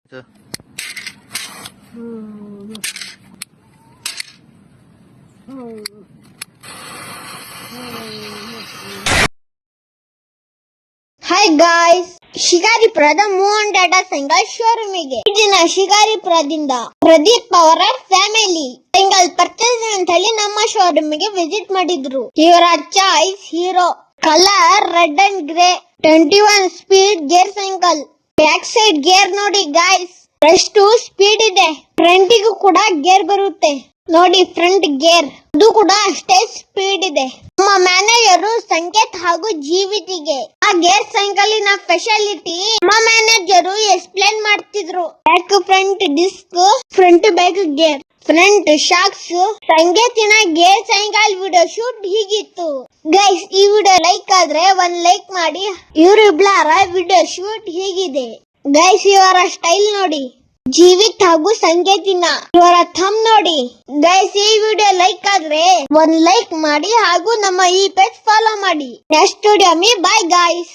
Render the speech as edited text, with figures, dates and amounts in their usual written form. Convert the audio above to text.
Hi guys, ಶಿಕಾರಿಪುರದ Mohan Tata cycle ಶೋರೂಮಿಗೆ ದಿನ ಶಿಕಾರಿಪುರದಿಂದ ಪ್ರದೀಪ್ ಅವರ ಫ್ಯಾಮಿಲಿ ಸೈಕಲ್ ಪರ್ಚೇಸ್ ಅಂತ ಹೇಳಿ ನಮ್ಮ ಶೋರೂಮಿಗೆ ವಿಸಿಟ್ ಮಾಡಿದ್ರು. ಇವರ choice Hero, colour red and grey, 21 speed gear cycle. Back side gear ನೋಡಿ ಗಾಯ್ಸ್, ಎಷ್ಟು ಸ್ಪೀಡ್ ಇದೆ. ಫ್ರಂಟಿಗೂ ಕೂಡ ಗೇರ್ ಬರುತ್ತೆ ನೋಡಿ, ಫ್ರಂಟ್ ಗೇರ್ ಅದು ಕೂಡ ಅಷ್ಟೇ ಸ್ಪೀಡ್ ಇದೆ. ನಮ್ಮ ಮ್ಯಾನೇಜರು ಸಂಕೇತ್ ಹಾಗೂ ಜೀವಿತಿಗೆ ಆ ಗೇರ್ ಸೈಕಲಿನ ಸ್ಪೆಷಾಲಿಟಿ ನಮ್ಮ ಮ್ಯಾನೇಜರು ಎಕ್ಸ್ಪ್ಲೇನ್ ಮಾಡ್ತಿದ್ರು. Back front disc, front back gear, front shocks. ಸಂಕೇತಿನ ಗೇರ್ ಸೈಕಲ್ ವಿಡಿಯೋ ಶೂಟ್ ಹೀಗಿತ್ತು ಗೈಸ್. ಈ ವಿಡಿಯೋ ಲೈಕ್ ಆದ್ರೆ 1 ಲೈಕ್ ಮಾಡಿ. ಇವರಿಬ್ಬರ ವಿಡಿಯೋ ಶೂಟ್ ಹೀಗಿದೆ ಗೈಸ್. ಇವರ ಸ್ಟೈಲ್ ನೋಡಿ, ಜೀವಿತ್ ಹಾಗೂ ಸಂಕೇತಿನ ಇವರ ಥಂಬ್ ನೋಡಿ ಗೈಸ್. ಈ ವಿಡಿಯೋ ಲೈಕ್ ಆದ್ರೆ 1 ಲೈಕ್ ಮಾಡಿ ಹಾಗೂ ನಮ್ಮ ಈ ಪೇಜ್ ಫಾಲೋ ಮಾಡಿ. Next video bye guys.